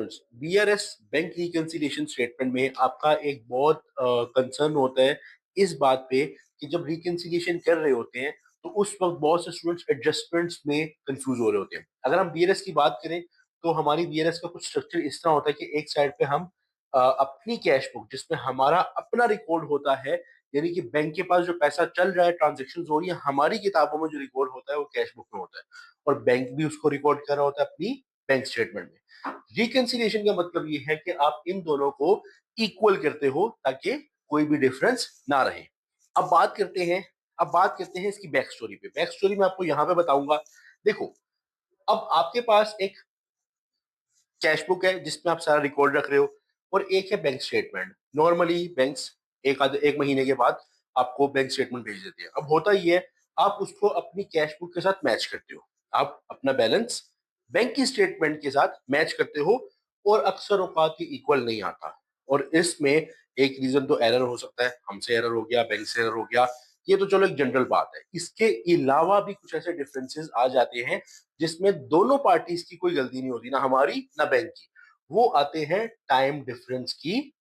BRS bank reconciliation statement में आपका एक बहुत कंसर्न होता है इस बात पे कि जब रिकंसिलिएशन कर रहे होते हैं तो उस वक्त बहुत से स्टूडेंट्स एडजस्टमेंट्स में कंफ्यूज हो रहे होते हैं। अगर हम बीआरएस की बात करें तो हमारी बीआरएस का कुछ स्ट्रक्चर इस तरह होता है कि एक साइड पे हम अपनी कैश बुक जिसमें हमारा अपना रिकॉर्ड होता है, यानी कि बैंक के पास जो पैसा चल रहा है, ट्रांजेक्शन हो रही है, हमारी किताबों में जो रिकॉर्ड होता है वो कैश बुक में होता है और बैंक भी उसको रिकॉर्ड कर रहा होता है अपनी बैंक स्टेटमेंट में। रिकंसिलिएशन का मतलब ये है कि आप इन दोनों को इक्वल करते हो ताकि कोई भी डिफरेंस ना रहे। अब बात करते हैं अब बात करते हैं इसकी बैक स्टोरी पे। बैक स्टोरी मैं आपको यहां पे बताऊंगा। देखो, अब आपके पास एक कैश बुक है जिसमें आप सारा रिकॉर्ड रख रहे हो और एक है बैंक स्टेटमेंट। नॉर्मली बैंक्स एक महीने के बाद आपको बैंक स्टेटमेंट भेज देते हैं। अब होता ही है, आप उसको अपनी कैश बुक के साथ मैच करते हो। आप अपना बैलेंस बैंक की स्टेटमेंट के साथ मैच करते हो और अक्सर औकात ये इक्वल नहीं आता। और इसमें एक रीजन तो एरर हो सकता है, हमसे एरर हो गया, बैंक से एरर हो गया, ये तो चलो एक जनरल बात है। इसके अलावा भी कुछ ऐसे डिफरेंसेस आ जाते हैं जिसमें दोनों पार्टीज की कोई गलती नहीं होती, ना हमारी ना बैंक की। वो आते हैं टाइम डिफरेंस की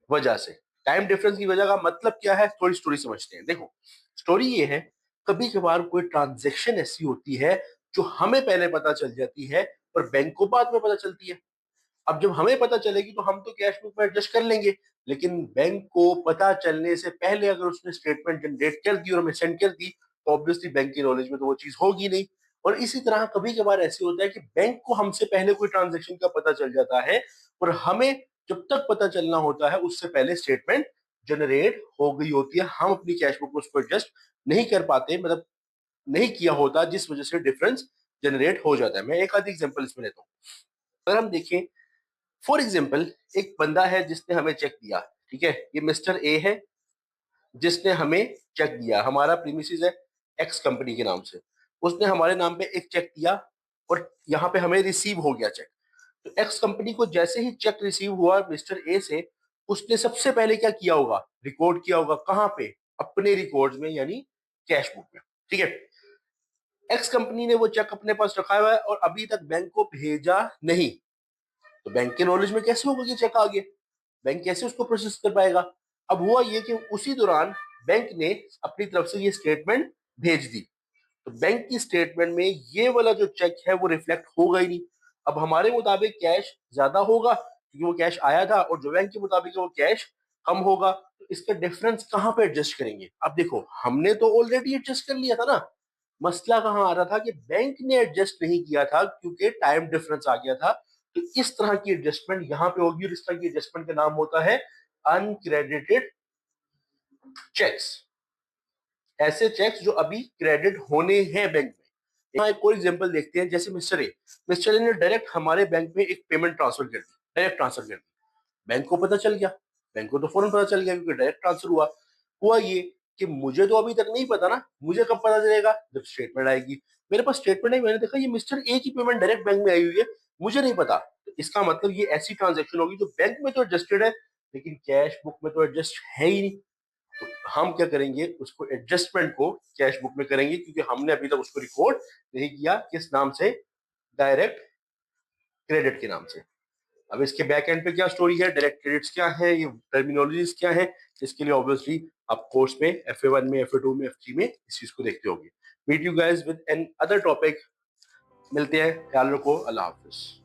वजह से। टाइम डिफरेंस की वजह का मतलब क्या है, थोड़ी स्टोरी समझते हैं। देखो, स्टोरी ये है, कभी कभार कोई ट्रांजेक्शन ऐसी होती है जो हमें पहले पता चल जाती है और बैंक को बाद में पता चलती है। अब जब हमें पता चलेगी तो हम तो कैश बुक में एडजस्ट कर लेंगे, लेकिन बैंक को पता चलने से पहले अगर उसने स्टेटमेंट जनरेट कर दी और हमें सेंड कर दी तो ऑब्वियसली बैंक की नॉलेज में तो वो चीज होगी नहीं। और इसी तरह कभी कभार ऐसे होता है कि बैंक को हमसे पहले कोई ट्रांजेक्शन का पता चल जाता है और हमें जब तक पता चलना होता है उससे पहले स्टेटमेंट जनरेट हो गई होती है। हम अपनी कैश बुक में उसको एडजस्ट नहीं कर पाते, मतलब नहीं किया होता, जिस वजह से डिफरेंस जनरेट हो जाता है। मैं एक आधी एग्जांपल इसमें लेता हूँ। अगर हम देखें, फॉर एग्जाम्पल, एक बंदा है जिसने हमें चेक दिया। ठीक है, ये मिस्टर ए है जिसने हमें चेक दिया। हमारा प्रीमिसेस है एक्स कंपनी के नाम से। उसने हमारे नाम पे एक चेक दिया और यहाँ पे हमें रिसीव हो गया चेक। तो एक्स कंपनी को जैसे ही चेक रिसीव हुआ मिस्टर ए से, उसने सबसे पहले क्या किया होगा, रिकॉर्ड किया होगा। कहाँ पे? अपने रिकॉर्ड्स में, यानी कैश बुक में। ठीक है, एक्स कंपनी ने वो चेक अपने पास रखा हुआ है और अभी तक बैंक को भेजा नहीं। तो बैंक के नॉलेज में कैसे होगा कि चेक आ गया? बैंक कैसे उसको प्रोसेस कर पाएगा? अब हुआ ये कि उसी दौरान बैंक ने अपनी तरफ से ये स्टेटमेंट भेज दी। तो बैंक की स्टेटमेंट में ये वाला जो चेक है वो रिफ्लेक्ट होगा ही नहीं। अब हमारे मुताबिक कैश ज्यादा होगा क्योंकि वो कैश आया था, और जो बैंक के मुताबिक है वो कैश कम होगा। तो इसका डिफरेंस कहाँ पे एडजस्ट करेंगे? अब देखो, हमने तो ऑलरेडी एडजस्ट कर लिया था ना। मसला कहाँ आ रहा था कि बैंक ने एडजस्ट नहीं किया था क्योंकि टाइम डिफरेंस आ गया था। तो इस तरह की एडजस्टमेंट यहाँ पे होगी और इस तरह की एडजस्टमेंट का नाम होता है अनक्रेडिटेड चेक्स। ऐसे चेक्स जो अभी क्रेडिट होने हैं बैंक में। यहाँ एक और एग्जांपल देखते हैं। जैसे मिस्टर ए ने डायरेक्ट हमारे बैंक में एक पेमेंट ट्रांसफर कर दी, डायरेक्ट ट्रांसफर कर दी। बैंक को पता चल गया, बैंक को तो फौरन पता चल गया क्योंकि डायरेक्ट ट्रांसफर हुआ। हुआ ये कि मुझे तो अभी तक नहीं पता ना, मुझे कब पता चलेगा? जब स्टेटमेंट आएगी। मेरे पास स्टेटमेंट है, मैंने देखा ये मिस्टर ए की पेमेंट डायरेक्ट बैंक में आई हुई है, मुझे नहीं पता। तो इसका मतलब ये ऐसी ट्रांजेक्शन होगी जो बैंक में तो एडजस्टेड है लेकिन कैश बुक में तो एडजस्ट है ही नहीं। तो हम क्या करेंगे, उसको एडजस्टमेंट को कैश बुक में करेंगे क्योंकि हमने अभी तक उसको रिकॉर्ड नहीं किया। किस नाम से? डायरेक्ट क्रेडिट के नाम से। अब इसके बैक एंड पे क्या स्टोरी है, डायरेक्ट क्रेडिट्स क्या है, ये टर्मिनोलॉजीज क्या है, इसके लिए ऑब्वियसली आप कोर्स में FA1 में, FA2 में, F3 में इस चीज को देखते होंगे। Meet you guys with another topic. मिलते हैं, ख्याल रखो, अल्लाह हाफिज।